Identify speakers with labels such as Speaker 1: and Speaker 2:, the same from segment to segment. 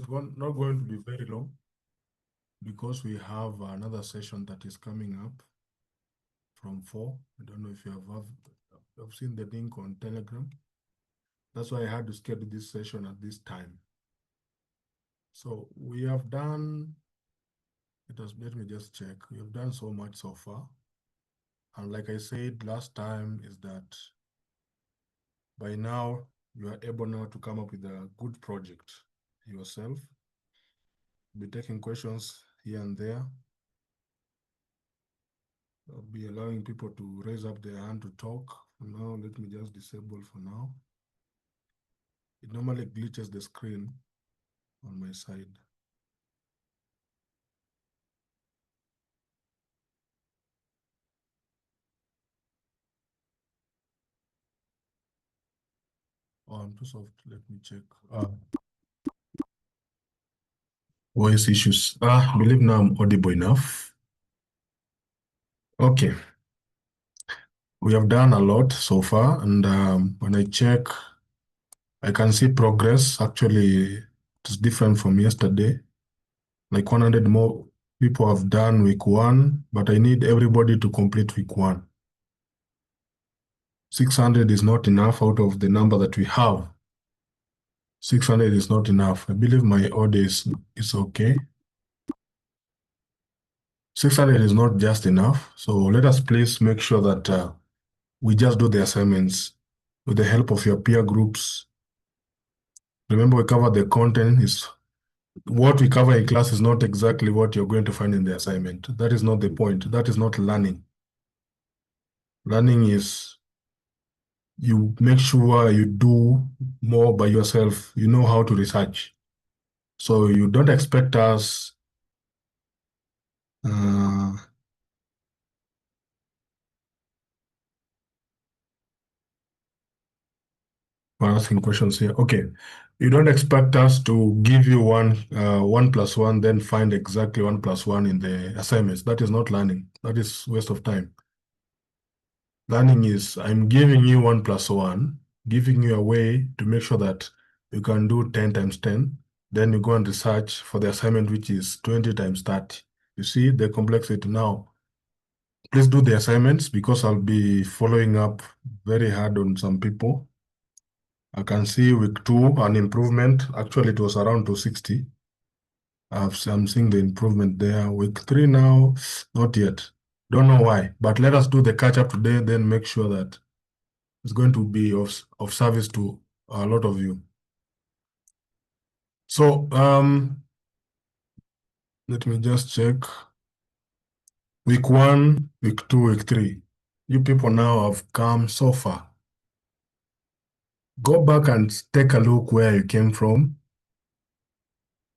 Speaker 1: not going to be very long because we have another session that is coming up from 4. I don't know if you have seen the link on Telegram. That's why I had to schedule this session at this time. So we have done, let me just check. We have done so much so far. And like I said last time, is that by now you are able now to come up with a good project yourself. Be taking questions here and there. I'll be allowing people to raise up their hand to talk. For now, let me just disable for now. It normally glitches the screen on my side. Oh, I'm too soft. Let me check. Voice issues. I believe now I'm audible enough. Okay. We have done a lot so far, and when I check, I can see progress. Actually, it's different from yesterday. Like 100 more people have done week 1, but I need everybody to complete week 1. 600 is not enough out of the number that we have. 600 is not enough. I believe my order is okay. 600 is not just enough. So let us please make sure that we just do the assignments with the help of your peer groups. Remember, we cover the content. Is what we cover in class is not exactly what you're going to find in the assignment. That is not the point. That is not learning. Learning is you make sure you do more by yourself. You know how to research. So you don't expect us we're asking questions here. Okay. You don't expect us to give you 1 plus 1, then find exactly 1 plus 1 in the assignments. That is not learning. That is waste of time. Learning is I'm giving you 1 plus 1, giving you a way to make sure that you can do 10 times 10. Then you go and research for the assignment, which is 20 times 30. You see the complexity now. Please do the assignments because I'll be following up very hard on some people. I can see week 2, an improvement. Actually, it was around 260. I'm seeing the improvement there. Week 3 now, not yet. Don't know why, but let us do the catch up today, then make sure that it's going to be of service to a lot of you. So, let me just check. Week 1, week 2, week 3. You people now have come so far. Go back and take a look where you came from.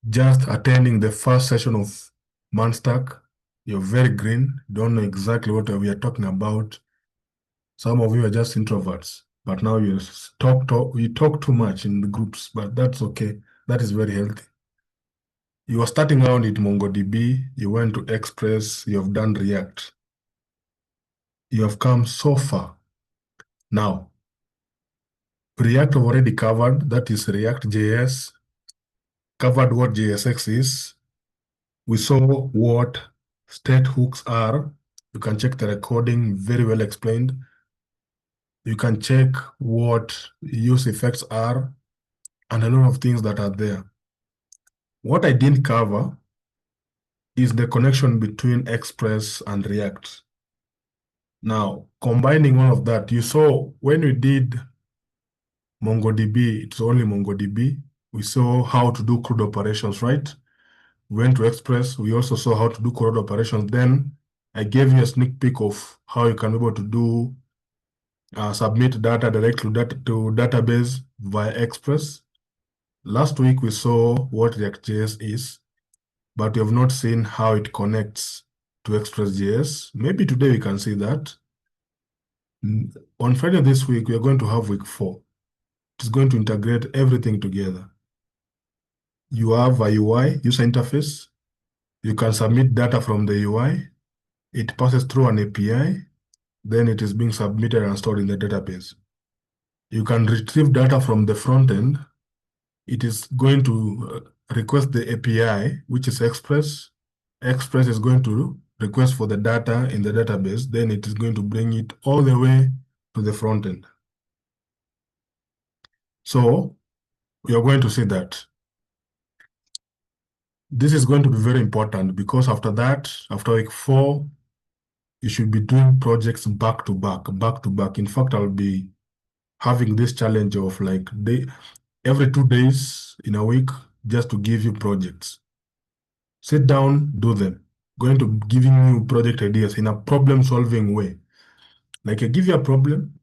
Speaker 1: Just attending the first session of Manstack, you're very green, don't know exactly what we are talking about. Some of you are just introverts, but now you talk too much in the groups, but that's okay. That is very healthy. You are starting out with MongoDB, you went to Express, you have done React. You have come so far. Now, React I've already covered, that is React.js, covered what JSX is. We saw what state hooks are. You can check the recording, very well explained. You can check what use effects are and a lot of things that are there. What I didn't cover is the connection between Express and React. Now, combining all of that, you saw when we did MongoDB, it's only MongoDB. We saw how to do CRUD operations, right? We went to Express. We also saw how to do CRUD operations. Then I gave you a sneak peek of how you can be able to do submit data directly to database via Express. Last week we saw what React.js is, but we have not seen how it connects to Express.js. Maybe today we can see that. On Friday this week, we are going to have week 4. It's going to integrate everything together. You have a UI, user interface. You can submit data from the UI. It passes through an API. Then it is being submitted and stored in the database. You can retrieve data from the front end. It is going to request the API, which is Express. Express is going to request for the data in the database. Then it is going to bring it all the way to the front end. So you're going to see that. This is going to be very important because after that, after week 4, you should be doing projects back to back, back to back. In fact, I'll be having this challenge of like every 2 days in a week just to give you projects. Sit down, do them. Going to giving you project ideas in a problem-solving way. Like I give you a problem,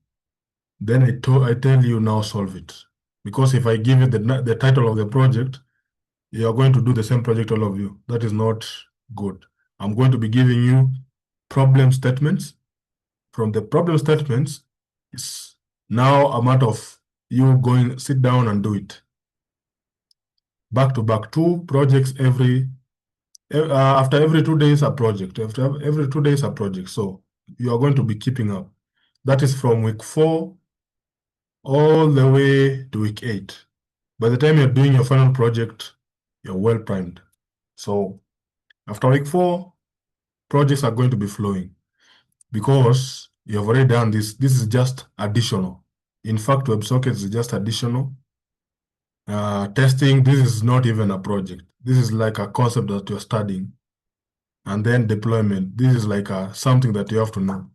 Speaker 1: then I tell you now solve it. Because if I give you the title of the project, you are going to do the same project, all of you. That is not good. I'm going to be giving you problem statements. From the problem statements, it's now a matter of you going sit down and do it. Back to back, 2 projects after every 2 days a project. After every 2 days a project. So you are going to be keeping up. That is from week 4 all the way to week 8. By the time you're doing your final project, you're well primed. So after week 4, projects are going to be flowing because you have already done this. This is just additional. In fact, WebSockets is just additional. Testing, this is not even a project. This is like a concept that you're studying. And then deployment, this is like something that you have to know.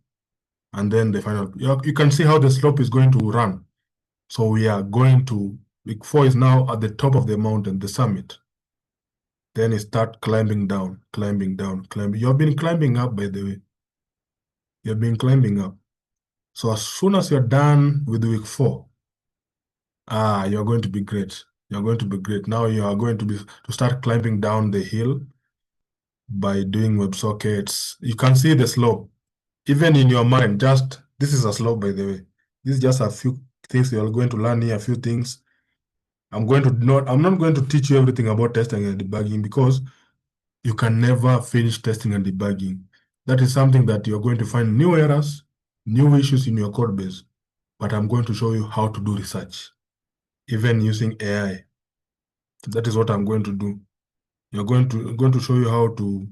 Speaker 1: And then the final, you can see how the slope is going to run. So we are going to, week 4 is now at the top of the mountain, the summit. Then it start climbing down, climbing down, climbing. You've been climbing up, by the way. You've been climbing up. So as soon as you're done with week 4, you're going to be great. You're going to be great. Now you are going to start climbing down the hill by doing WebSockets. You can see the slope. Even in your mind, this is a slope, by the way. This is just a few things you're going to learn here, a few things. I'm not going to teach you everything about testing and debugging because you can never finish testing and debugging. That is something that you're going to find new errors, new issues in your code base. But I'm going to show you how to do research, even using AI. That is what I'm going to do. You're going to show you how to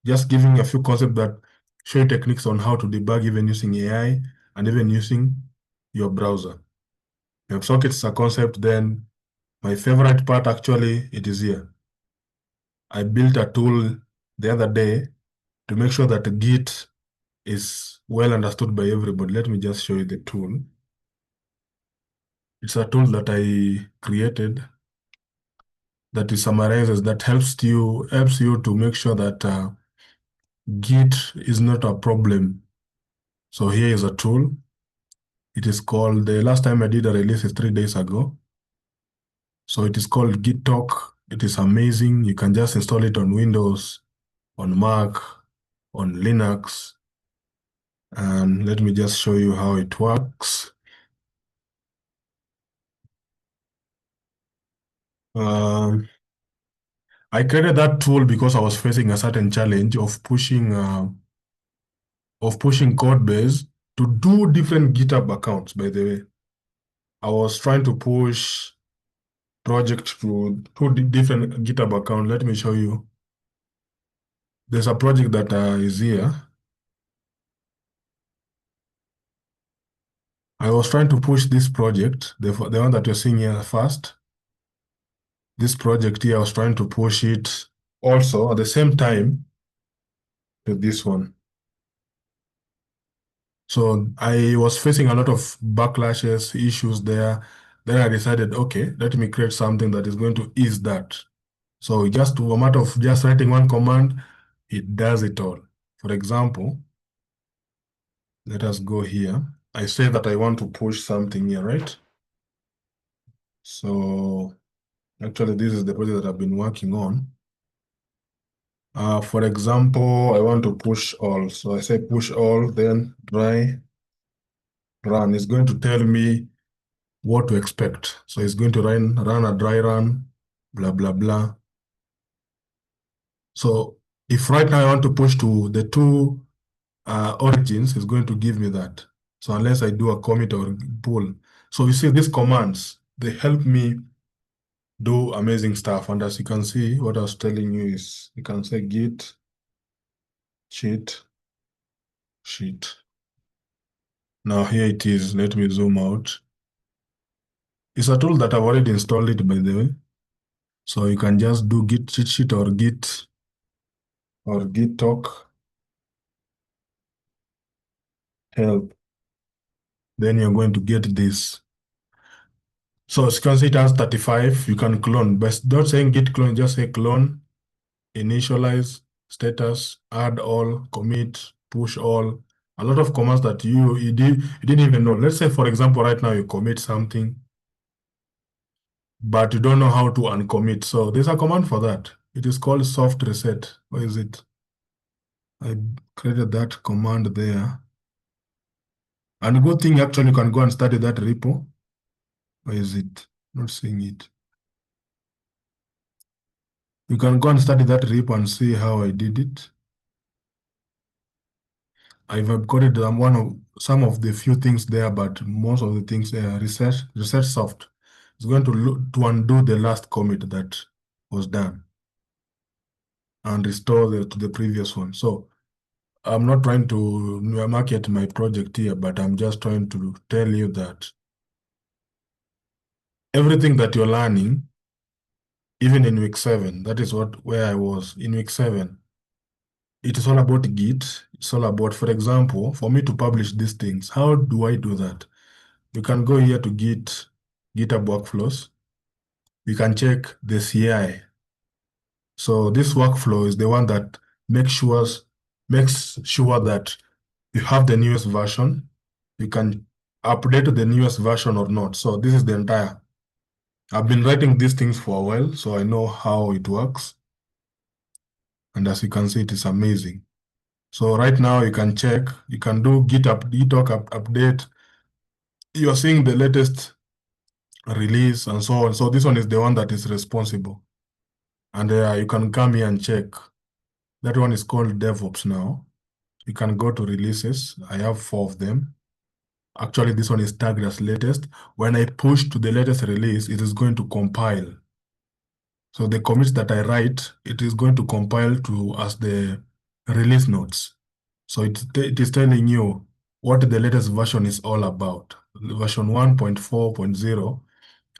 Speaker 1: just giving a few concepts that show you techniques on how to debug even using AI and even using your browser. WebSockets is a concept, then my favorite part actually, it is here. I built a tool the other day to make sure that Git is well understood by everybody. Let me just show you the tool. It's a tool that I created that is summarizes, that helps you to make sure that Git is not a problem. So here is a tool. It is called, the last time I did a release is 3 days ago. So it is called Git Talk. It is amazing. You can just install it on Windows, on Mac, on Linux. And let me just show you how it works. I created that tool because I was facing a certain challenge of pushing code base to do different GitHub accounts, by the way. I was trying to push project to two different GitHub accounts. Let me show you. There's a project that is here. I was trying to push this project, the one that you're seeing here first. This project here, I was trying to push it also at the same time to this one. So I was facing a lot of backlashes, issues there. Then I decided, okay, let me create something that is going to ease that. So just a matter of just writing one command, it does it all. For example, let us go here. I say that I want to push something here, right? So actually, this is the project that I've been working on. For example, I want to push all. So I say push all, then try run. It's going to tell me what to expect. So it's going to run a dry run, blah, blah, blah. So if right now I want to push to the two origins, it's going to give me that. So unless I do a commit or pull. So you see these commands, they help me do amazing stuff. And as you can see, what I was telling you is you can say git cheat sheet. Now here it is. Let me zoom out. It's a tool that I've already installed it, by the way. So you can just do git cheat sheet or git talk help. Then you're going to get this. So as you can see, it has 35. You can clone, but don't say git clone, just say clone, initialize, status, add all, commit, push all. A lot of commands that you didn't even know. Let's say, for example, right now you commit something, but you don't know how to uncommit. So there's a command for that. It is called soft reset. Where is it? I created that command there. And good thing, actually, you can go and study that repo. Where is it? Not seeing it. You can go and study that repo and see how I did it. I've upcoded one of some of the few things there, but most of the things there, research soft. It's going to look to undo the last commit that was done and restore to the previous one. So I'm not trying to market my project here, but I'm just trying to tell you that everything that you're learning, even in week 7, that is where I was in week 7. It is all about Git. It's all about, for example, for me to publish these things, how do I do that? You can go here to GitHub workflows. You can check the CI. So this workflow is the one that makes sure that you have the newest version. You can update the newest version or not. So this is the entire. I've been writing these things for a while, so I know how it works. And as you can see, it is amazing. So right now you can check, you can do GitHub update. You're seeing the latest release and so on. So this one is the one that is responsible. And you can come here and check. That one is called DevOps now. You can go to releases. I have 4 of them. Actually, this one is tagged as latest. When I push to the latest release, it is going to compile. So the commits that I write, it is going to compile to as the release notes. So it is telling you what the latest version is all about. Version 1.4.0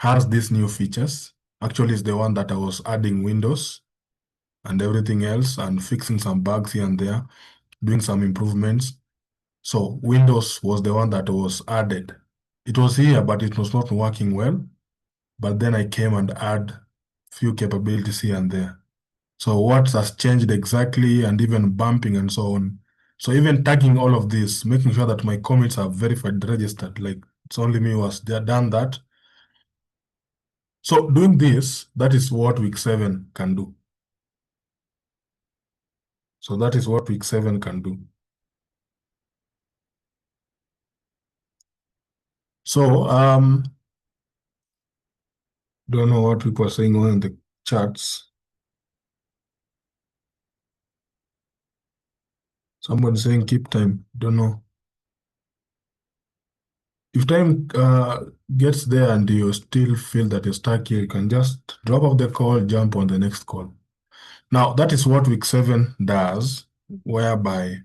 Speaker 1: has these new features. Actually, it's the one that I was adding windows and everything else and fixing some bugs here and there, doing some improvements. So Windows was the one that was added. It was here, but it was not working well. But then I came and add few capabilities here and there. So what has changed exactly and even bumping and so on. So even tagging all of this, making sure that my commits are verified, registered, like it's only me who has done that. So doing this, that is what week 7 can do. So that is what week 7 can do. So don't know what people are saying on the charts. Someone saying keep time. Don't know. If time gets there and you still feel that you're stuck here, you can just drop off the call, jump on the next call. Now, that is what week 7 does, whereby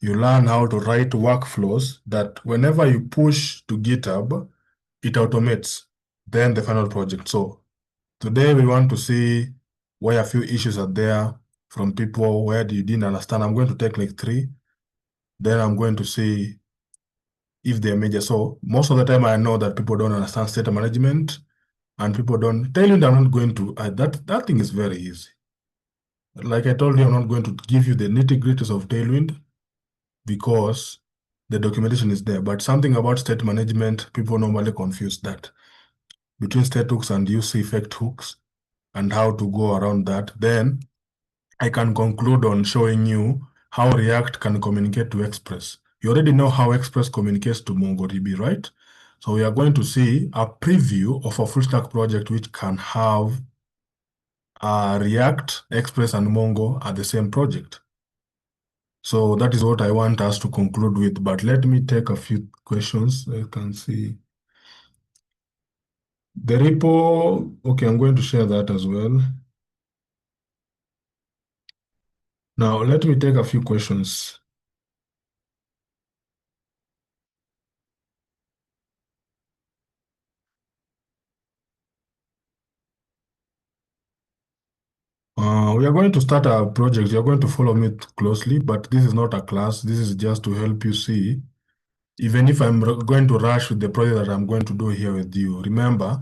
Speaker 1: you learn how to write workflows that whenever you push to GitHub, it automates then the final project. So today we want to see where a few issues are there from people where you didn't understand. I'm going to take like 3. Then I'm going to see if they're major. So most of the time I know that people don't understand data management and people don't tell you that I'm not going to, that thing is very easy. Like I told you, I'm not going to give you the nitty-gritties of Tailwind because the documentation is there. But something about state management, people normally confuse that between state hooks and use effect hooks and how to go around that. Then I can conclude on showing you how React can communicate to Express. You already know how Express communicates to MongoDB, right? So we are going to see a preview of a full stack project which can have React, Express, and Mongo at the same project. So that is what I want us to conclude with. But let me take a few questions. I can see. The repo, okay, I'm going to share that as well. Now, let me take a few questions. We are going to start a project. You're going to follow me closely, but this is not a class. This is just to help you see. Even if going to rush with the project that I'm going to do here with you, remember,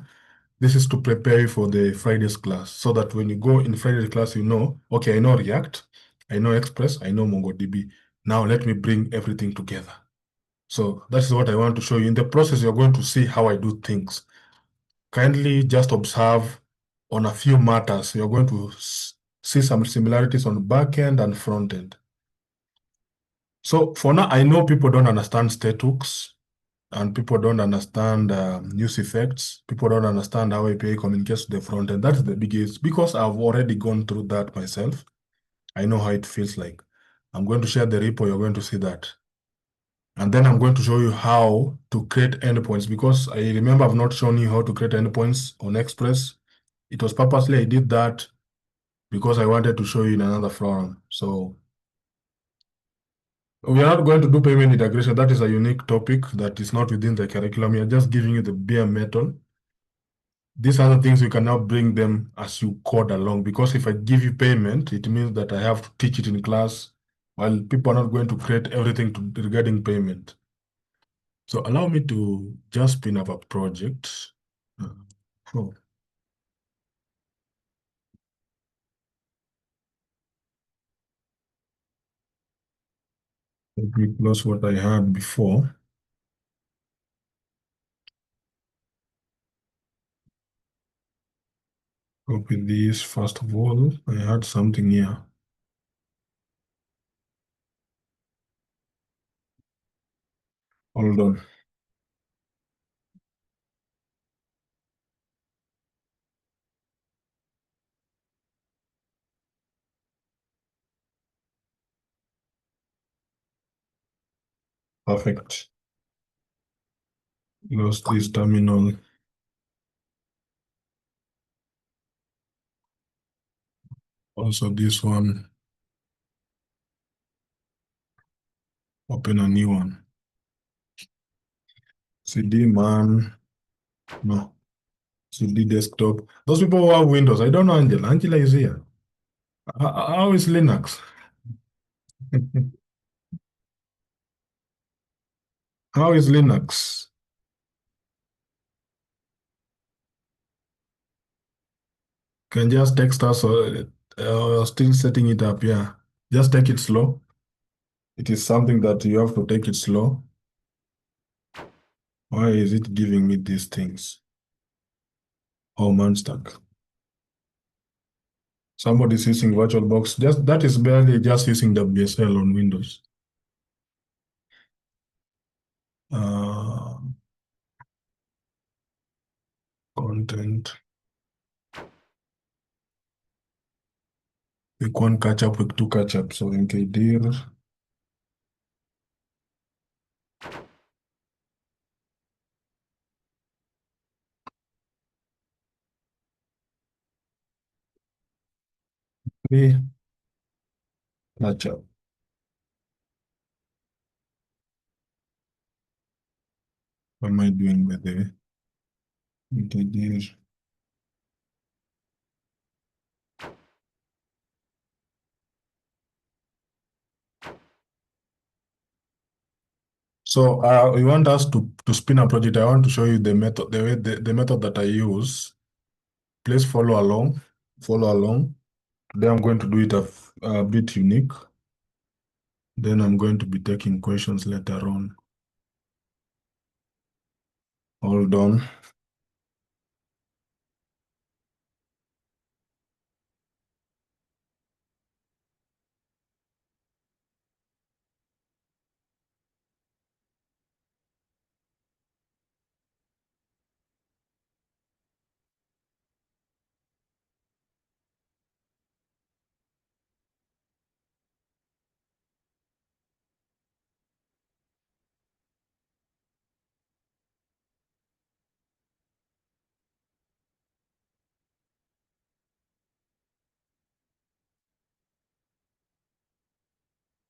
Speaker 1: this is to prepare you for the Friday's class so that when you go in Friday's class, you know, okay, I know React, I know Express, I know MongoDB. Now let me bring everything together. So that is what I want to show you. In the process, you're going to see how I do things. Kindly just observe on a few matters. You're going to see some similarities on back end and front end. So for now, I know people don't understand state hooks and people don't understand use effects. People don't understand how API communicates to the front end. That's the biggest, because I've already gone through that myself. I know how it feels like. I'm going to share the repo. You're going to see that. And then I'm going to show you how to create endpoints, because I remember I've not shown you how to create endpoints on Express. It was purposely I did that because I wanted to show you in another forum. So we are not going to do payment integration. That is a unique topic that is not within the curriculum. We are just giving you the bare metal. These are the things you can now bring them as you code along. Because if I give you payment, it means that I have to teach it in class, while people are not going to create everything regarding payment. So allow me to just spin up a project. Uh, oh, let me close what I had before. Copy this first of all. I had something here. Hold on. Perfect. Lost this terminal. Also this one. Open a new one. CD man. No. CD desktop. Those people who have Windows. I don't know Angela. Angela is here. How is Linux? How is Linux? Can just text us or still setting it up. Yeah. Just take it slow. It is something that you have to take it slow. Why is it giving me these things? Oh, man, stuck. Somebody's using VirtualBox. Just that is barely just using WSL on Windows. Uh, content. Week one catch up, week two catch up. So nkdir. Three catch up. What am I doing by the way? Nkdir. So you want us to spin a project. I want to show you the method, the method that I use. Please follow along. Follow along. Then I'm going to do it a bit unique. Then I'm going to be taking questions later on. Hold on.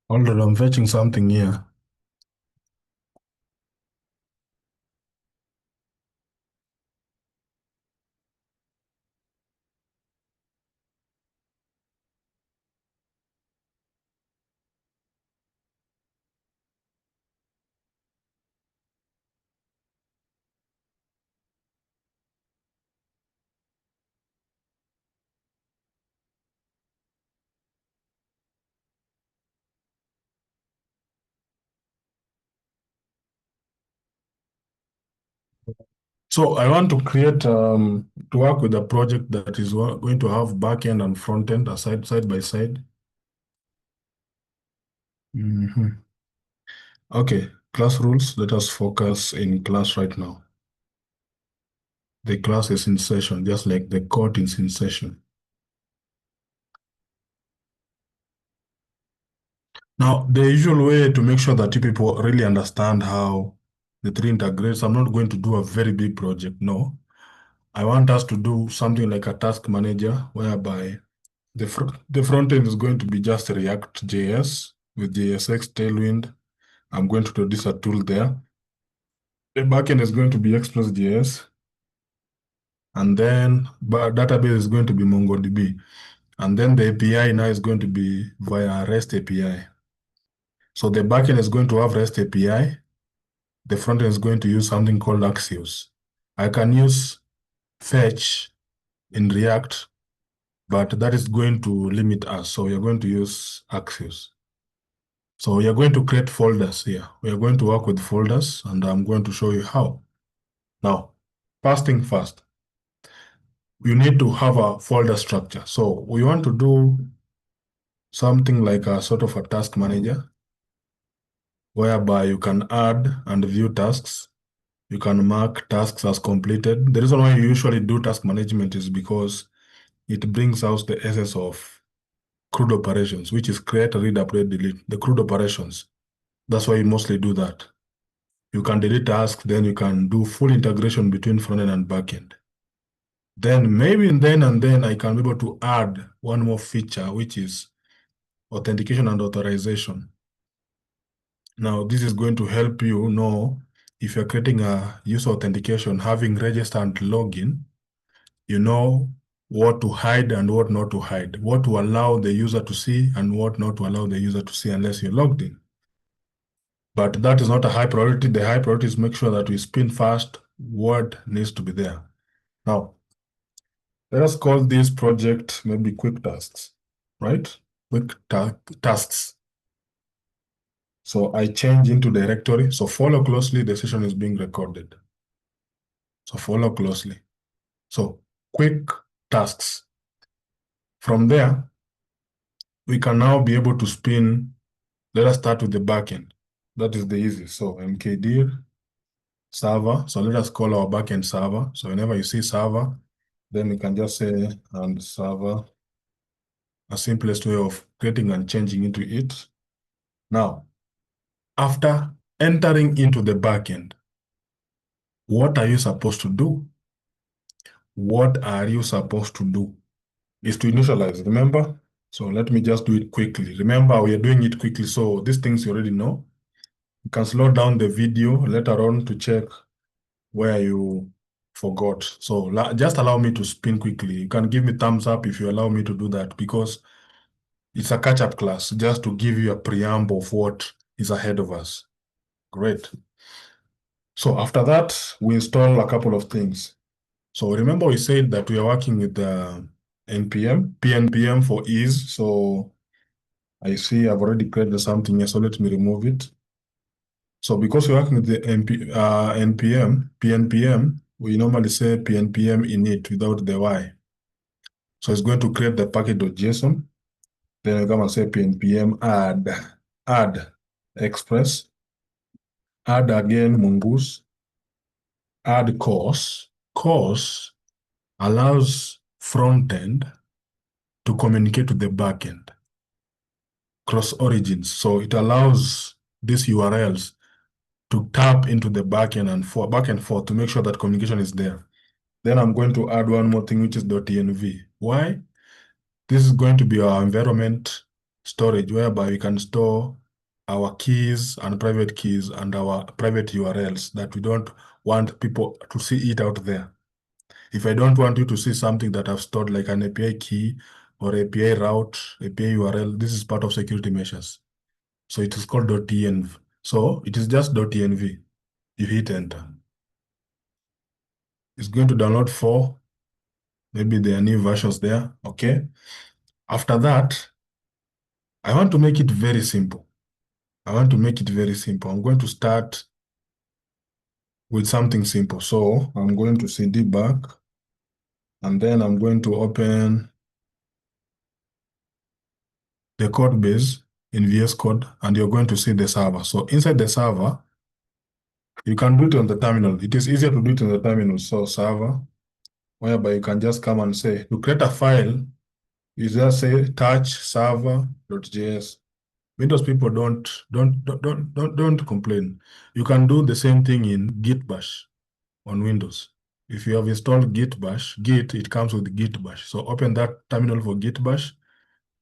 Speaker 1: Hold on, I'm fetching something here. So I want to create to work with a project that is going to have backend and front end side by side. Mhm. Okay, class rules. Let us focus in class right now. The class is in session, just like the court is in session. Now, the usual way to make sure that you people really understand how the three integrates, I'm not going to do a very big project. No, I want us to do something like a task manager whereby the front end is going to be just React JS with JSX Tailwind. I'm going to introduce a tool there. The backend is going to be Express.js, and then database is going to be MongoDB. And then the API now is going to be via REST API. So the backend is going to have REST API. The front end is going to use something called Axios. I can use fetch in React, but that is going to limit us. So we are going to use Axios. So we are going to create folders here. We are going to work with folders, and I'm going to show you how. Now, first thing first, you need to have a folder structure. So we want to do something like a sort of a task manager, whereby you can add and view tasks. You can mark tasks as completed. The reason why you usually do task management is because it brings out the essence of CRUD operations, which is create, read, update, delete, the CRUD operations. That's why you mostly do that. You can delete tasks, then you can do full integration between front end and back end. Then maybe then and then I can be able to add one more feature, which is authentication and authorization. Now, this is going to help you know if you're creating a user authentication, having register and login, you know what to hide and what not to hide, what to allow the user to see and what not to allow the user to see unless you're logged in. But that is not a high priority. The high priority is make sure that we spin fast what needs to be there. Now, let us call this project maybe quick tasks, right? Quick tasks. So I change into directory. So follow closely, the session is being recorded. So follow closely. So quick tasks. From there, we can now be able to spin. Let us start with the backend. That is the easy. So mkdir server. So let us call our backend server. So whenever you see server, then we can just say and server, a simplest way of creating and changing into it. Now, after entering into the backend, what are you supposed to do? What are you supposed to do? Is to initialize, remember? So let me just do it quickly. Remember, we are doing it quickly, so these things you already know. You can slow down the video later on to check where you forgot. So just allow me to spin quickly. You can give me thumbs up if you allow me to do that because it's a catch-up class, just to give you a preamble of what is ahead of us. Great. So after that, we install a couple of things. So remember we said that we are working with the NPM, PNPM for ease. So I see I've already created something here, so let me remove it. So because we're working with the NPM, PNPM, we normally say PNPM init without the Y. So it's going to create the package.json. Then we come and say PNPM add express, add again mongoose, add course. Course allows front end to communicate to the backend cross origins. So it allows these URLs to tap into the backend and back and forth to make sure that communication is there. Then I'm going to add one more thing, which is .env. Why? This is going to be our environment storage whereby we can store our keys and private keys and our private URLs that we don't want people to see it out there. If I don't want you to see something that I've stored like an API key or API route, API URL, this is part of security measures. So it is called .env. So it is just .env. You hit enter. It's going to download 4. Maybe there are new versions there. Okay. After that, I want to make it very simple. I want to make it very simple. I'm going to start with something simple. So I'm going to say debug, and then I'm going to open the code base in VS Code, and you're going to see the server. So inside the server, you can do it on the terminal. It is easier to do it on the terminal. So server, whereby you can just come and say, to create a file, you just say touch server.js. Windows people don't complain. You can do the same thing in Git bash on Windows. If you have installed Git bash, Git, it comes with Git bash. So open that terminal for Git bash.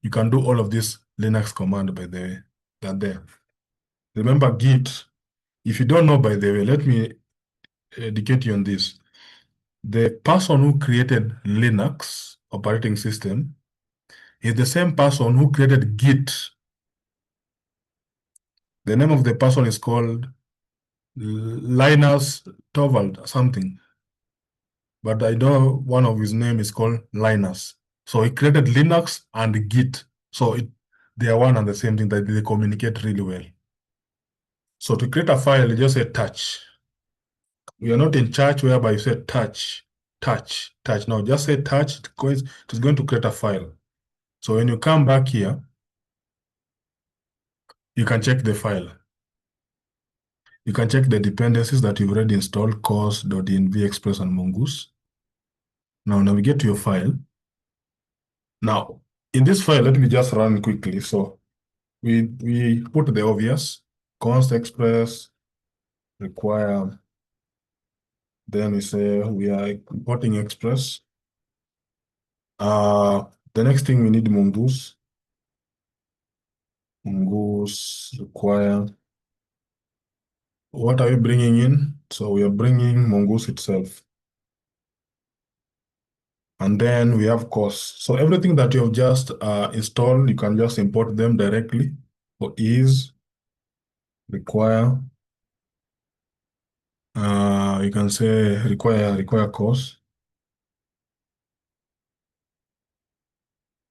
Speaker 1: You can do all of this Linux command, by the way. They're there. Remember Git. If you don't know, by the way, let me educate you on this. The person who created Linux operating system is the same person who created Git. The name of the person is called Linus Torvald something. But I know one of his name is called Linus. So he created Linux and Git. So they are one and the same thing, that they communicate really well. So to create a file, you just say touch. We are not in church whereby you say touch, touch, touch. No, just say touch. It is going to create a file. So when you come back here, you can check the file. You can check the dependencies that you've already installed, course.env, express, and mongoose. Now navigate to your file. Now, in this file, let me just run quickly. So we put the obvious, const express, require, then we say we are importing express. The next thing we need mongoose. Mongoose require. What are we bringing in? So we are bringing mongoose itself. And then we have course. So everything that you have just installed, you can just import them directly. For ease, require. You can say require course.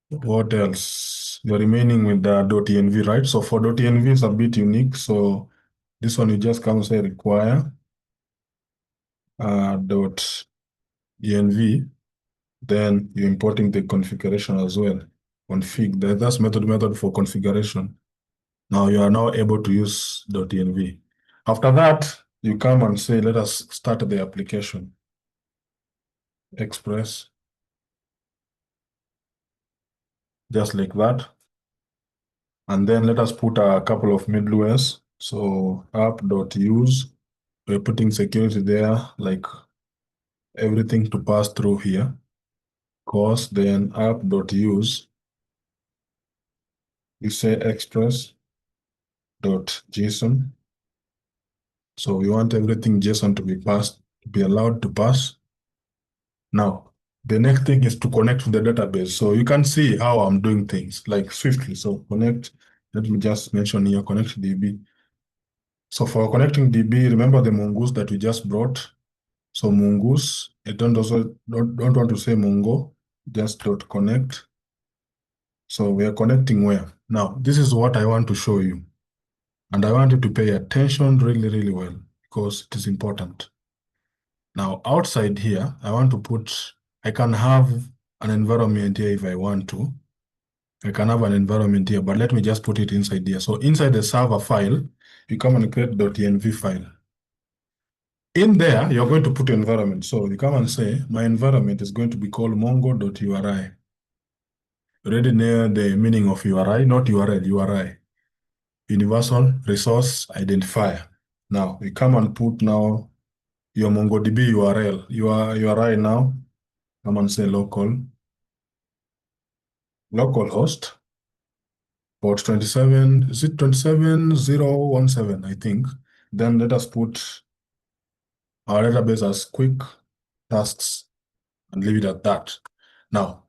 Speaker 1: What else? You're remaining with the .env, right? So for .env is a bit unique. So this one you just come say require .env. Then you're importing the configuration as well. Config, that's method for configuration. Now you are now able to use .env. After that, you come and say, let us start the application. Express, just like that. And then let us put a couple of middlewares. So app.use, we're putting security there, like everything to pass through here. Course, then app.use, you say express.json. So we want everything JSON to be passed, to be allowed to pass. Now, the next thing is to connect to the database. So you can see how I'm doing things like swiftly. So connect, let me just mention here, connect DB. So for connecting DB, remember the mongoose that we just brought. So mongoose, I don't want to say mongo, just .connect. So we are connecting where? Now, this is what I want to show you. And I want you to pay attention really, really well because it is important. Now, outside here, I can have an environment here if I want to. I can have an environment here, but let me just put it inside here. So inside the server file, you come and create .env file. In there, you're going to put your environment. So you come and say, my environment is going to be called mongo.uri. Already know the meaning of URI, not URL, URI. Universal Resource Identifier. Now, we come and put now your MongoDB URL. URI now, come and say localhost. port 27, is it 27017, I think. Then let us put our database as quick tasks and leave it at that. Now,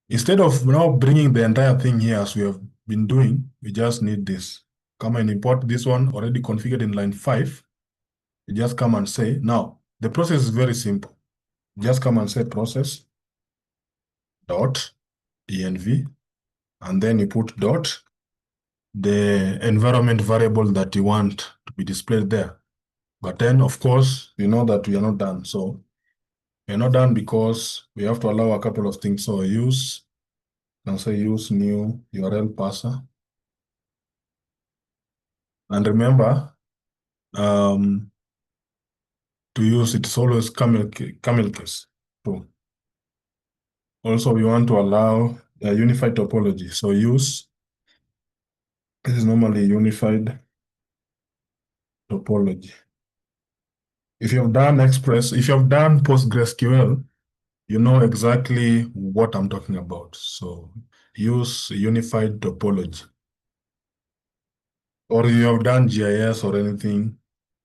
Speaker 1: instead of now bringing the entire thing here as we have been doing, we just need this. Come and import this one already configured in line 5. You just come and say, now, the process is very simple. Just come and say process dot env, and then you put dot the environment variable that you want to be displayed there. But then, of course, you know that we are not done. So we're not done because we have to allow a couple of things. So can say use new URL parser. And remember, um, to use it's always camel case too. Also, we want to allow a unified topology. So use, this is normally unified topology. If you have done Express, if you have done PostgreSQL, you know exactly what I'm talking about. So use unified topology. Or you have done GIS or anything,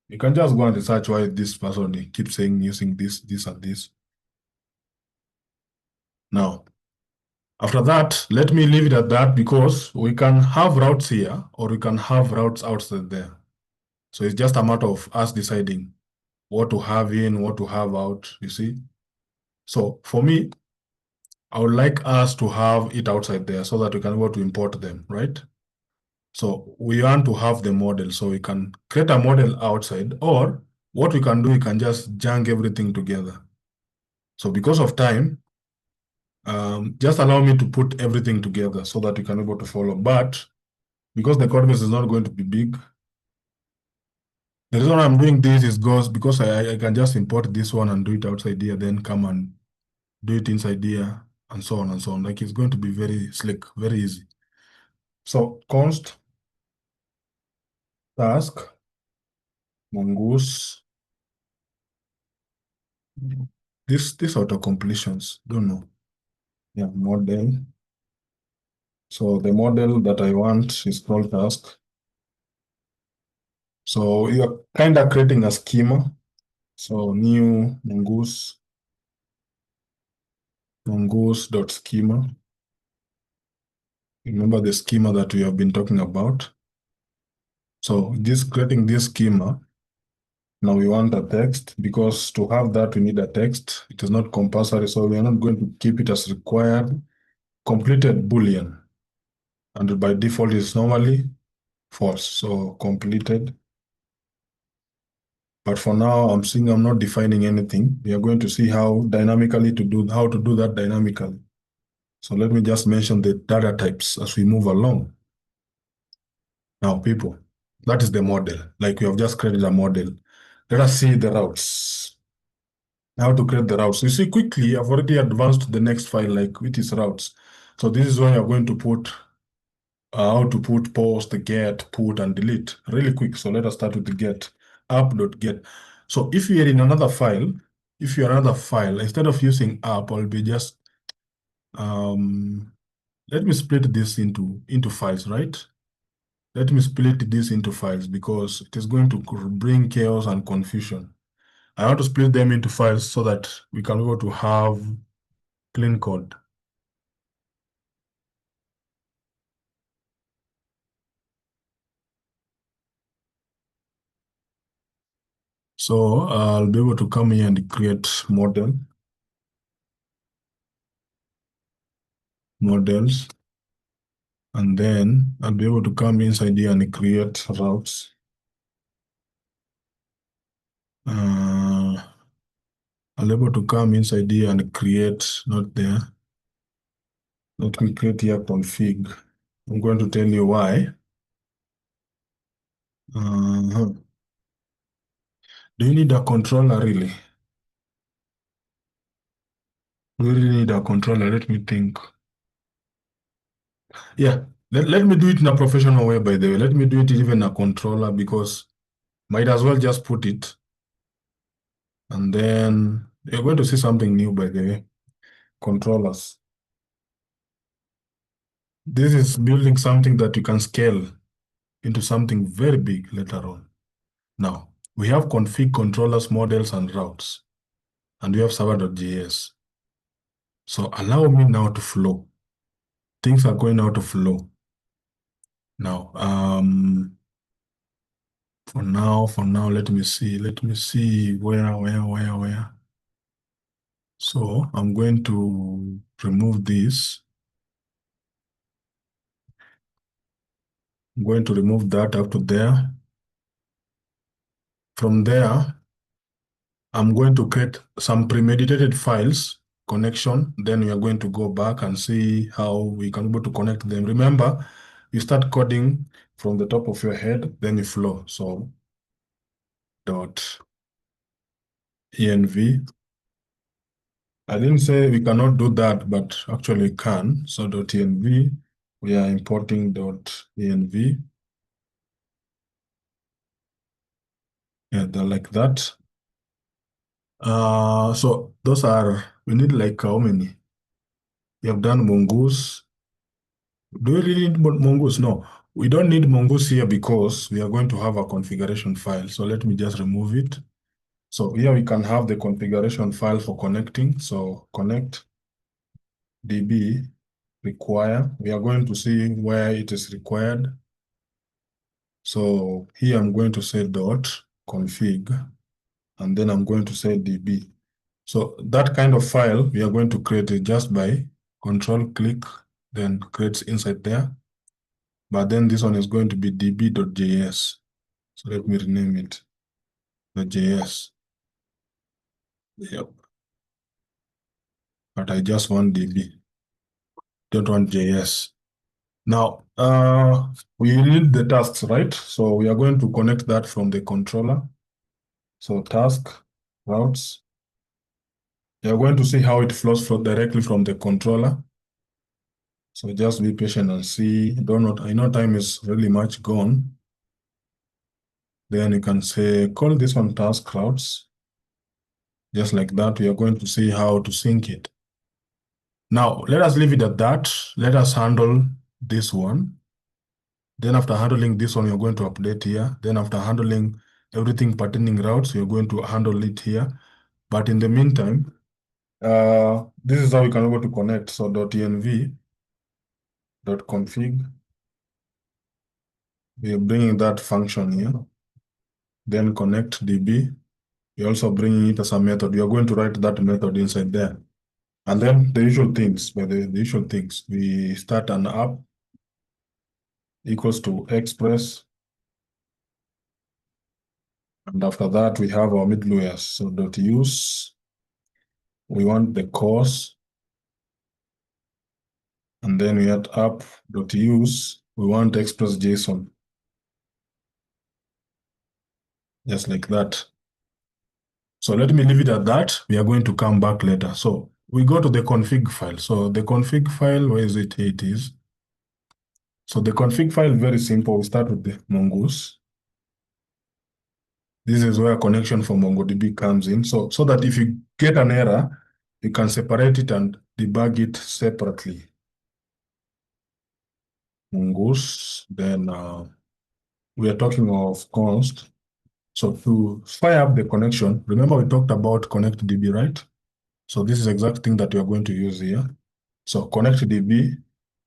Speaker 1: you can just go and research why this person keeps saying using this, and this. Now, after that, let me leave it at that because we can have routes here or we can have routes outside there. So it's just a matter of us deciding what to have in, what to have out, you see. So for me, I would like us to have it outside there so that we can be able to import them, right? So we want to have the model, so we can create a model outside, or what we can do, we can just junk everything together. So because of time, just allow me to put everything together so that we can be able to follow. But because the code base is not going to be big, the reason I'm doing this is because I can just import this one and do it outside here, then come and do it inside here, and so on and so on. Like it's going to be very slick, very easy. So const task mongoose. This auto completions, don't know. Yeah, model. So the model that I want is called task. So you're kind of creating a schema. So new mongoose.schema. Remember the schema that we have been talking about. So creating this schema, now we want a text because to have that we need a text. It is not compulsory, so we are not going to keep it as required. Completed Boolean, and by default is normally false. So completed. But for now, I'm not defining anything. We are going to see how to do that dynamically. So let me just mention the data types as we move along. Now, people, that is the model. Like we have just created a model. Let us see the routes. How to create the routes. You see, quickly, I've already advanced to the next file, like which is routes. So this is where you're going to put how to put post, get, put, and delete really quick. So let us start with the get, app.get. So if you are in another file, instead of using app, I'll be just, let me split this into files, right? Let me split this into files because it is going to bring chaos and confusion. I want to split them into files so that we can go to have clean code. So I'll be able to come here and create models, and then I'll be able to come inside here and create routes. I'll be able to come inside here and create, not there. Let me create here config. I'm going to tell you why. Uh, do you need a controller really? Do you really need a controller? Let me think. Yeah, let me do it in a professional way, by the way. Let me do it even a controller because might as well just put it. And then you're going to see something new, by the way. Controllers. This is building something that you can scale into something very big later on. Now, we have config controllers, models, and routes, and we have server.js. So allow me now to flow. Things are going out of flow. Now, for now, let me see where. So I'm going to remove this. I'm going to remove that up to there. From there, I'm going to create some premeditated files connection. Then we are going to go back and see how we can be able to connect them. Remember, you start coding from the top of your head, then you flow. So dot env. I didn't say we cannot do that, but actually we can. So dot env, we are importing dot env. Yeah, they're like that. So those are, we need like how many? You have done mongoose. Do we really need mongoose? No, we don't need mongoose here because we are going to have a configuration file. So let me just remove it. So here we can have the configuration file for connecting. So connect db require. We are going to see where it is required. So here I'm going to say dot config, and then I'm going to say db. So that kind of file, we are going to create it just by control click, then creates inside there. But then this one is going to be db.js. So let me rename it the JS. Yep. But I just want db, don't want JS. Now, we need the tasks, right? So we are going to connect that from the controller. So task, routes. You're going to see how it flows directly from the controller. So just be patient and see. Don't know, I know time is really much gone. Then you can say, call this one task routes. Just like that, we are going to see how to sync it. Now, let us leave it at that. Let us handle this one. Then after handling this one, you're going to update here. Then after handling everything pertaining routes, you're going to handle it here. But in the meantime, this is how you can go to connect. So .env .config, we're bringing that function here. Then connect db. You're also bringing it as a method. You're going to write that method inside there. And then the usual things, the usual things, we start an app equals to express. And after that, we have our middlewares. So .use, we want the course. And then we add app.use, we want express JSON. Just like that. So let me leave it at that. We are going to come back later. So we go to the config file. So the config file, where is it? Here it is. So the config file, very simple. We start with the mongoose. This is where connection for MongoDB comes in. So that if you get an error, you can separate it and debug it separately. Mongoose, then we are talking of const. So to fire up the connection, remember we talked about connect DB, right? So this is the exact thing that we are going to use here. So connect DB,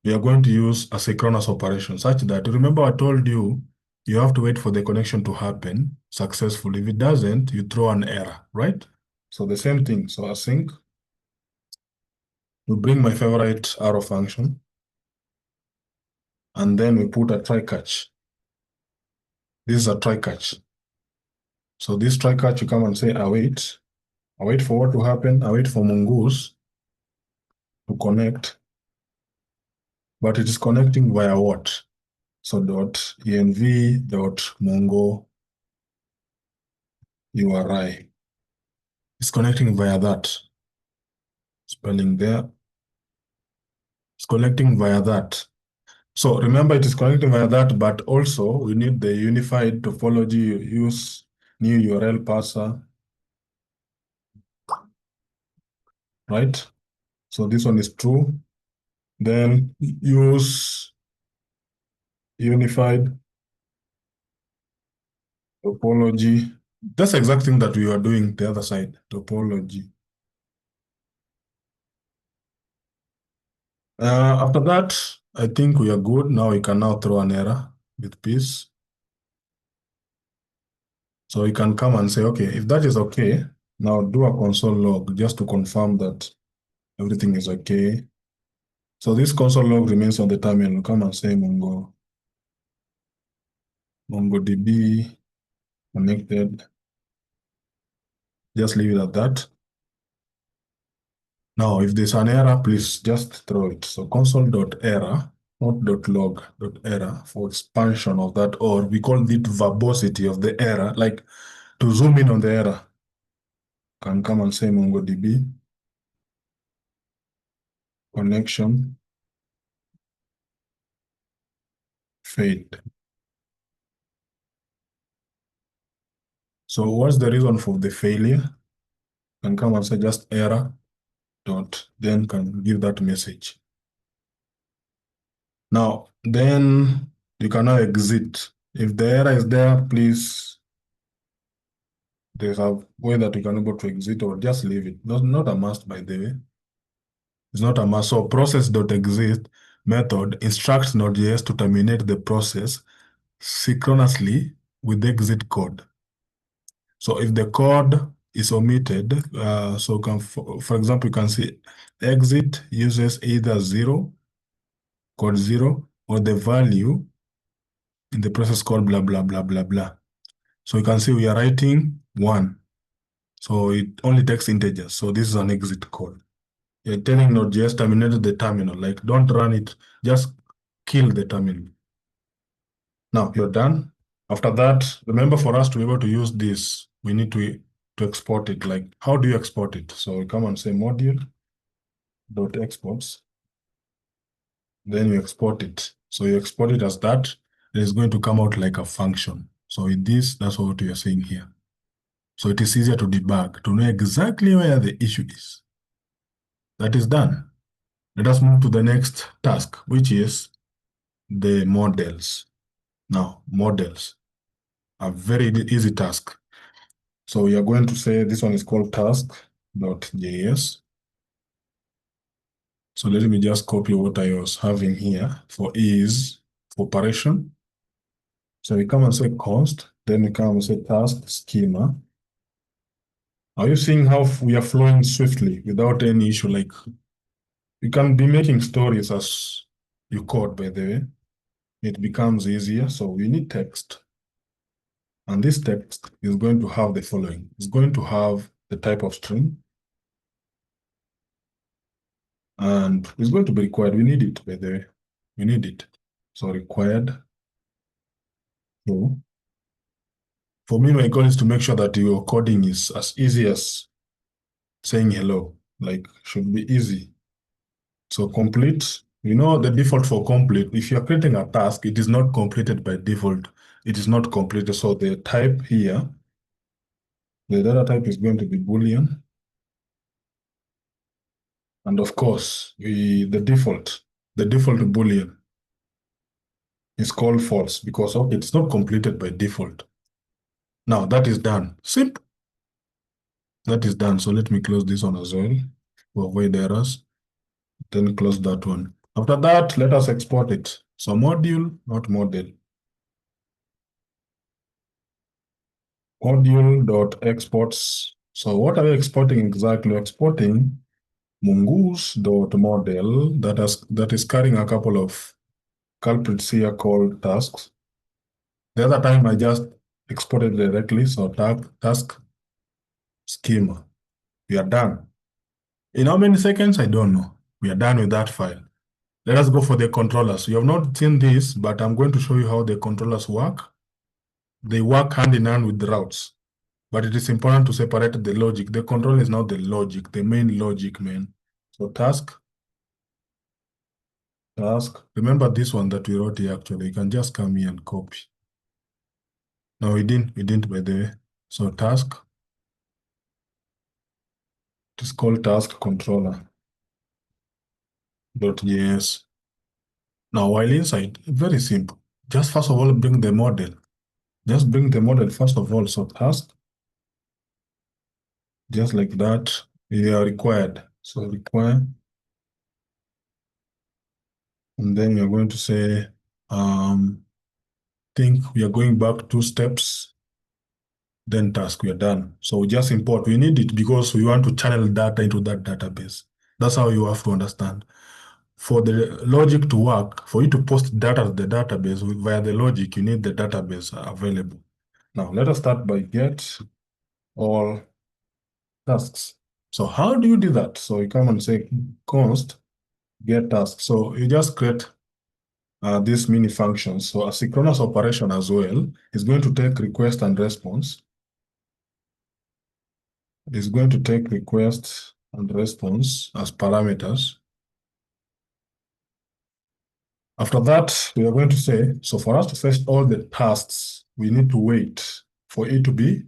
Speaker 1: we are going to use asynchronous operation such that, remember I told you, you have to wait for the connection to happen successfully. If it doesn't, you throw an error, right? So the same thing. So async, we bring my favorite arrow function, and then we put a try catch. This is a try catch. So this try catch, you come and say await. Await for what to happen? Await for mongoose to connect, but it is connecting via what? So .env.mongo URI. It's connecting via that. Spelling there. It's connecting via that. So remember it is connecting via that, but also we need the unified topology use new URL parser, right? So this one is true. Then use unified topology. That's the exact thing that we were doing the other side, topology. After that, I think we are good. Now we can now throw an error with peace. So we can come and say, okay, if that is okay, now do a console log just to confirm that everything is okay. So this console log remains on the terminal. Come and say MongoDB connected. Just leave it at that. Now, if there's an error, please just throw it. So console.error, not .log, .error for expansion of that, or we call it verbosity of the error, like to zoom in on the error. Can come and say MongoDB connection failed. So what's the reason for the failure? Can come and say just error dot, then can give that message. Now, then you can now exit. If the error is there, please, there's a way that you can able to exit or just leave it. Not a must, by the way. It's not a must. So process.exit method instructs Node.js to terminate the process synchronously with the exit code. So if the code is omitted, so for example, you can see exit uses either code zero, or the value in the process called blah, blah, blah, blah, blah. So you can see we are writing one. So it only takes integers. So this is an exit code. You're telling Node.js terminate the terminal. Like don't run it, just kill the terminal. Now you're done. After that, remember for us to be able to use this, we need to export it. Like how do you export it? So we come and say module.exports. Then you export it. So you export it as that. It is going to come out like a function. So with this, that's what we are saying here. So it is easier to debug, to know exactly where the issue is. That is done. Let us move to the next task, which is the models. Now, models are very easy task. So we are going to say this one is called task.js. So let me just copy what I was having here for ease for operation. So we come and say const, then we come and say task schema. Are you seeing how we are flowing swiftly without any issue? Like you can be making stories as you code, by the way. It becomes easier. So we need text. And this text is going to have the following. It's going to have the type of string. And it's going to be required. We need it, by the way. We need it. So required. So for me, my goal is to make sure that your coding is as easy as saying hello. Like should be easy. So complete, the default for complete, if you're creating a task, it is not completed by default. It is not completed. So the type here, the data type is going to be Boolean. And of course, the default Boolean is called false because it's not completed by default. Now that is done. Simple. That is done. So let me close this one as well to avoid errors. Then close that one. After that, let us export it. So module, not model. Module.exports. So what are we exporting exactly? We're exporting mongoose.model that is carrying a couple of culprits here called tasks. The other time I just exported directly, so task schema. We are done. In how many seconds? I don't know. We are done with that file. Let us go for the controllers. You have not seen this, but I'm going to show you how the controllers work. They work hand in hand with the routes. But it is important to separate the logic. The control is now the logic, the main logic, man. So task. Remember this one that we wrote here actually. You can just come here and copy. No, we didn't by the way. So task. It is called task controller. .js. Now, while inside, very simple. Just first of all, bring the model. Just bring the model first of all. So task, just like that, you are required. So require, and then you're going to say, think we are going back 2 steps, then task, we are done. So we just import. We need it because we want to channel data into that database. That's how you have to understand. For the logic to work, for you to post data to the database via the logic, you need the database available. Now, let us start by get all tasks. So how do you do that? So you come and say const get task. So you just create this mini function. So asynchronous operation as well is going to take request and response. It's going to take request and response as parameters. After that, we are going to say, so for us to fetch all the tasks, we need to wait for it to be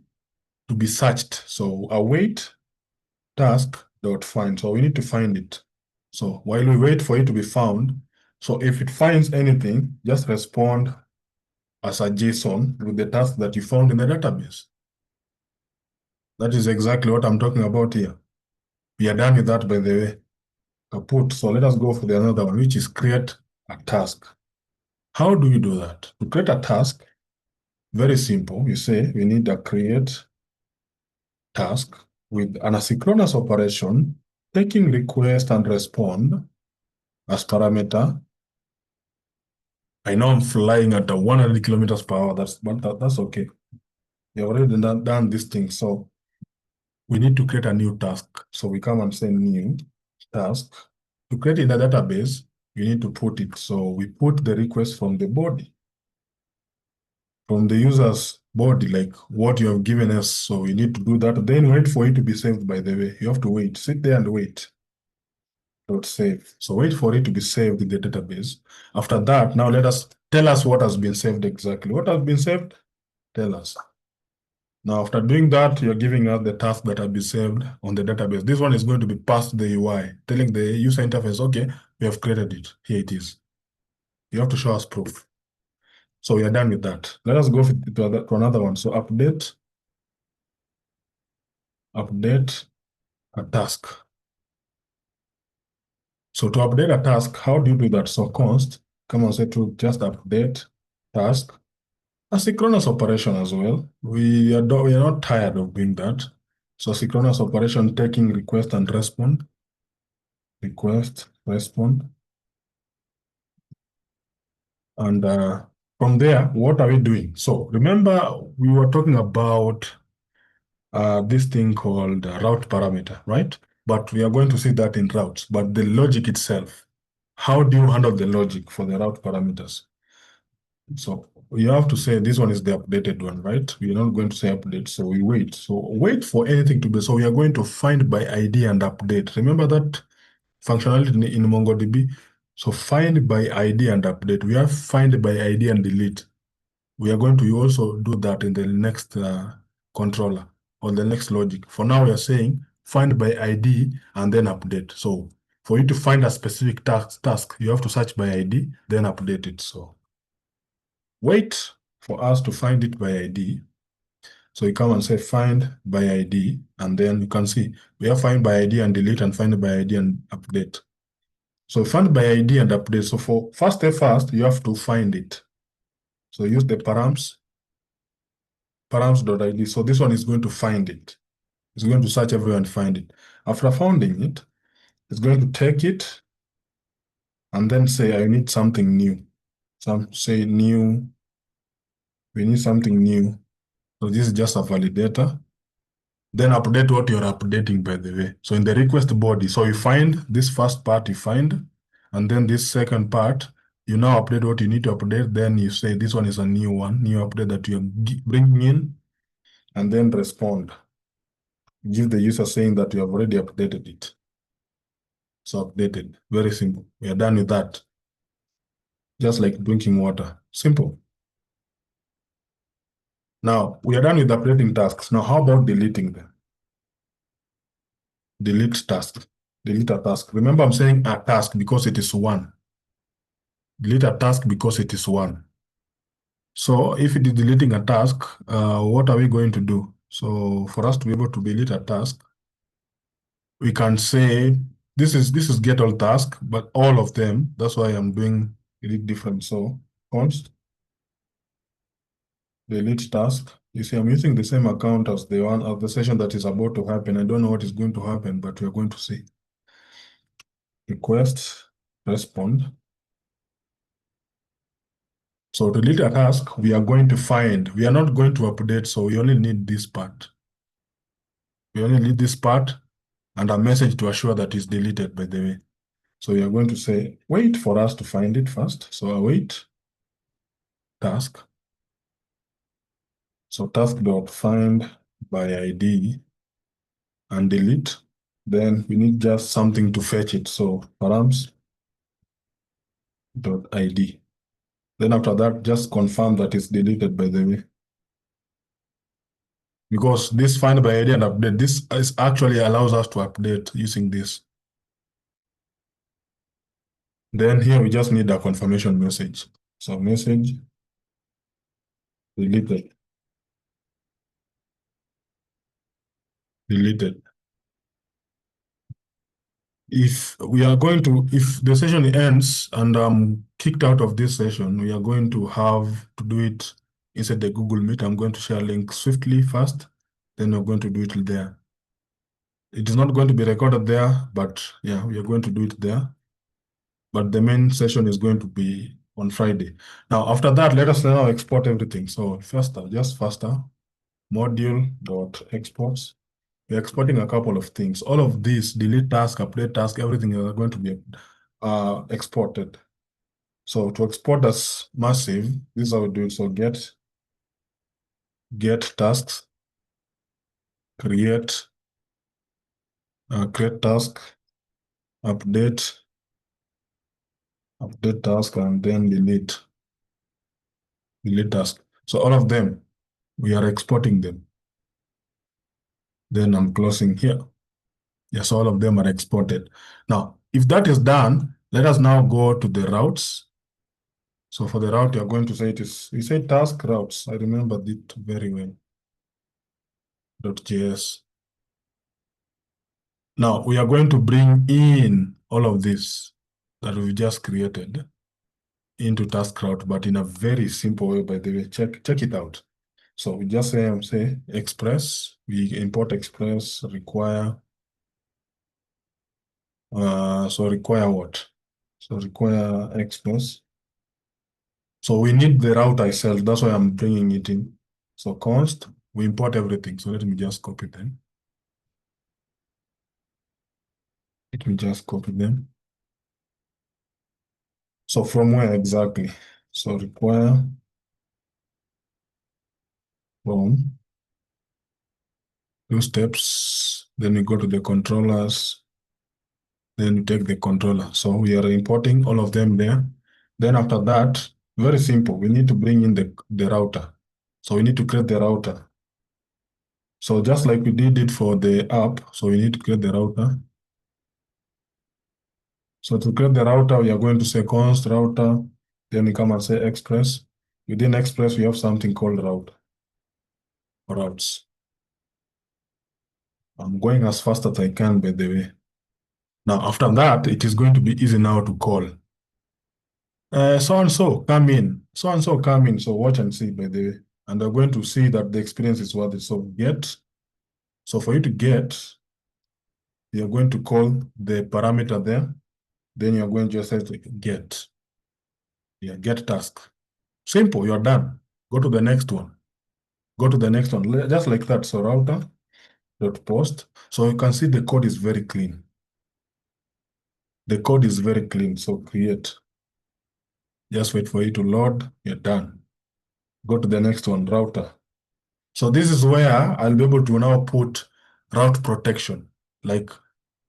Speaker 1: searched. So await task dot find. So we need to find it. So while we wait for it to be found, so if it finds anything, just respond as a JSON with the task that you found in the database. That is exactly what I'm talking about here. We are done with that, by the way. Kaput. So let us go for the another one, which is create a task. How do you do that? To create a task, very simple. You say we need a create task with an asynchronous operation, taking request and respond as parameter. I know I'm flying at 100 kilometers per hour. That's okay. You've already done this thing. So we need to create a new task. So we come and say new task. To create in the database, you need to put it. So we put the request from the body, from the user's body, like what you have given us. So we need to do that. Then wait for it to be saved, by the way. You have to wait. Sit there and wait. Dot save. So wait for it to be saved in the database. After that, now tell us what has been saved exactly. What has been saved? Tell us. Now, after doing that, you're giving us the task that have been saved on the database. This one is going to be passed the UI, telling the user interface, okay, we have created it. Here it is. You have to show us proof. So we are done with that. Let us go to another one. So update a task. So to update a task, how do you do that? So const, come and say to just update task. Asynchronous operation as well. We are not tired of doing that. So synchronous operation taking request and respond. Request, respond. And from there, what are we doing? So remember, we were talking about this thing called route parameter, right? But we are going to see that in routes. But the logic itself, how do you handle the logic for the route parameters? So you have to say this one is the updated one, right? We're not going to say update, so we wait. So wait for anything to be. So we are going to find by ID and update. Remember that functionality in MongoDB? So find by ID and update. We have find by ID and delete. We are going to also do that in the next controller or the next logic. For now, we are saying find by ID and then update. So for you to find a specific task, you have to search by ID, then update it. So wait for us to find it by ID. So you come and say find by ID, and then you can see we have find by ID and delete and find by ID and update. So find by ID and update. So for first, you have to find it. So use the params.id. So this one is going to find it. It's going to search everywhere and find it. After finding it, it's going to take it and then say, I need something new. Say new, we need something new. So this is just a validator. Then update what you're updating, by the way. So in the request body, so you find this first part you find, and then this second part, you now update what you need to update. Then you say this one is a new update that you're bringing in, and then respond. Give the user saying that you have already updated it. So updated, very simple. We are done with that. Just like drinking water, simple. Now, we are done with updating tasks. Now, how about deleting them? Delete tasks. Delete a task. Remember, I'm saying a task because it is one. Delete a task because it is one. So if it is deleting a task, what are we going to do? So for us to be able to delete a task, we can say this is get all task, but all of them. That's why I'm doing it different. So const delete task. You see, I'm using the same account as the one of the session that is about to happen. I don't know what is going to happen, but we are going to see. Request respond. So to delete a task, we are going to find, we are not going to update, so we only need this part. We only need this part and a message to assure that it's deleted, by the way. So we are going to say, wait for us to find it first. So await task. So task.find by ID and delete. Then we need just something to fetch it. So params.id. Then after that, just confirm that it's deleted, by the way. Because this find by ID and update, this is actually allows us to update using this. Then here we just need a confirmation message. So message deleted, deleted. If we are going to, if the session ends and I'm kicked out of this session, we are going to have to do it inside the Google Meet. I'm going to share a link swiftly first, then we're going to do it there. It is not going to be recorded there, but yeah, we are going to do it there. But the main session is going to be on Friday. Now, after that, let us now export everything. So faster, just faster, module.exports. We're exporting a couple of things. All of these, delete task, update task, everything are going to be exported. So to export as massive, this is how we do it. So get tasks, create task, update task, and then delete task. So all of them, we are exporting them. Then I'm closing here. Yes, all of them are exported. Now, if that is done, let us now go to the routes. So for the route, you're going to say we say task routes. I remember it very well. .js. Now we are going to bring in all of this that we've just created into task route, but in a very simple way, by the way. Check it out. So we just say express, we import express, require, so require what? So require express. So we need the route itself. That's why I'm bringing it in. So const, we import everything. So let me just copy them. Let me just copy them. So from where exactly? So require from two steps. Then we go to the controllers. Then we take the controller. So we are importing all of them there. Then after that, very simple. We need to bring in the router. So we need to create the router. So just like we did it for the app, so we need to create the router. So to create the router, we are going to say const router. Then we come and say express. Within express, we have something called routes. I'm going as fast as I can, by the way. Now, after that, it is going to be easy now to call. So and so come in. So and so come in. So watch and see, by the way. And they're going to see that the experience is worth it. So get. So for you to get, you're going to call the parameter there. Then you're going to just say get. Yeah, get task. Simple, you're done. Go to the next one. Go to the next one, just like that. So router.post. So you can see the code is very clean. The code is very clean. So create. Just wait for it to load. You're done. Go to the next one, router. So this is where I'll be able to now put route protection. Like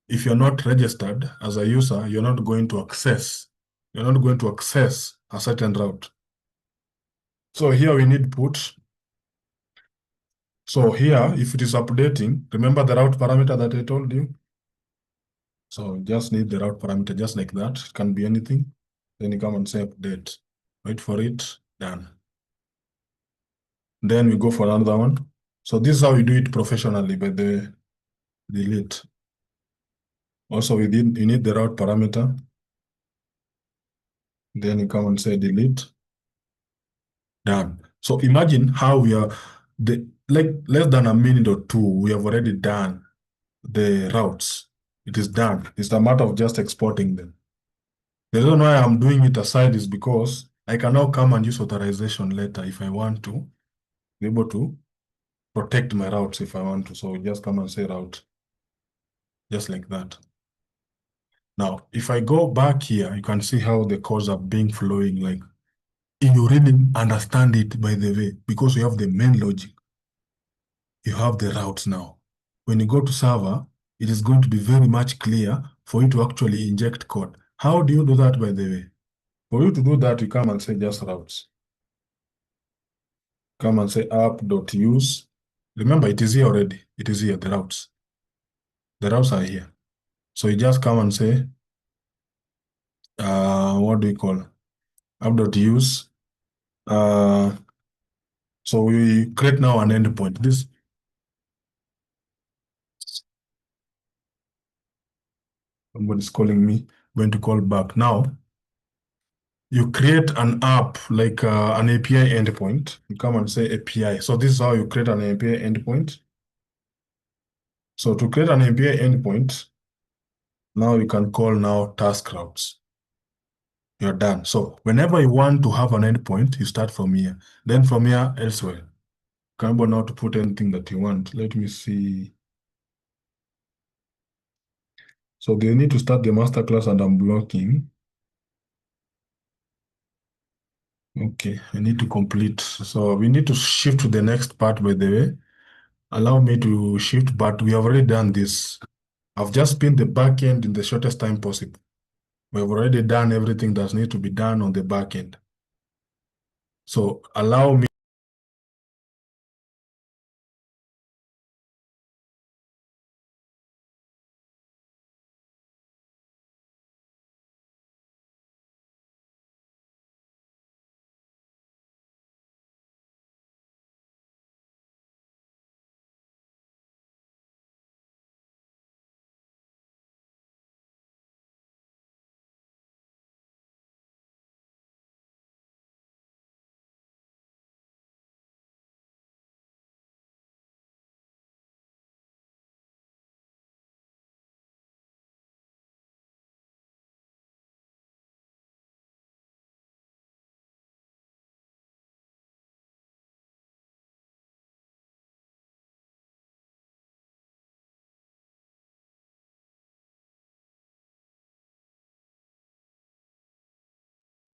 Speaker 1: if you're not registered as a user, you're not going to access a certain route. So here we need put. So here, if it is updating, remember the route parameter that I told you? So just need the route parameter just like that. It can be anything. Then you come and say update. Wait for it. Done. Then we go for another one. So this is how we do it professionally by the delete. Also, you need the route parameter. Then you come and say delete. Done. So imagine how we are like less than a minute or two, we have already done the routes. It is done. It's a matter of just exporting them. The reason why I'm doing it aside is because I can now come and use authorization later if I want to be able to protect my routes if I want to. So just come and say route, just like that. Now, if I go back here, you can see how the codes are being flowing. Like you really understand it, by the way, because you have the main logic. You have the routes now. When you go to server, it is going to be very much clear for you to actually inject code. How do you do that, by the way? For you to do that, you come and say just routes. Come and say app.use. Remember, it is here already. It is here, the routes. The routes are here. So you just come and say, what do you call? App.use. Uh, so we create now an endpoint. This, somebody's calling me, going to call back. Now, you create an app like an API endpoint. You come and say API. So this is how you create an API endpoint. So to create an API endpoint, now you can call now task routes. You're done. So whenever you want to have an endpoint, you start from here. Then from here, elsewhere. You can now to put anything that you want. Let me see. So they need to start the masterclass and I'm blocking. Okay, I need to complete. So we need to shift to the next part, by the way. Allow me to shift, but we have already done this. I've just pinned the backend in the shortest time possible. We've already done everything that needs to be done on the backend. So allow me.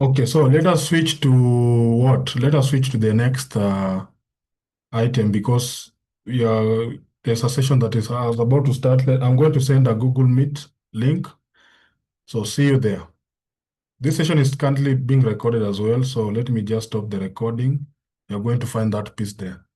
Speaker 1: Okay, so let us switch to what? Let us switch to the next item because we are, there's a session that is I was about to start. I'm going to send a Google Meet link. So see you there. This session is currently being recorded as well. So let me just stop the recording. You're going to find that piece there.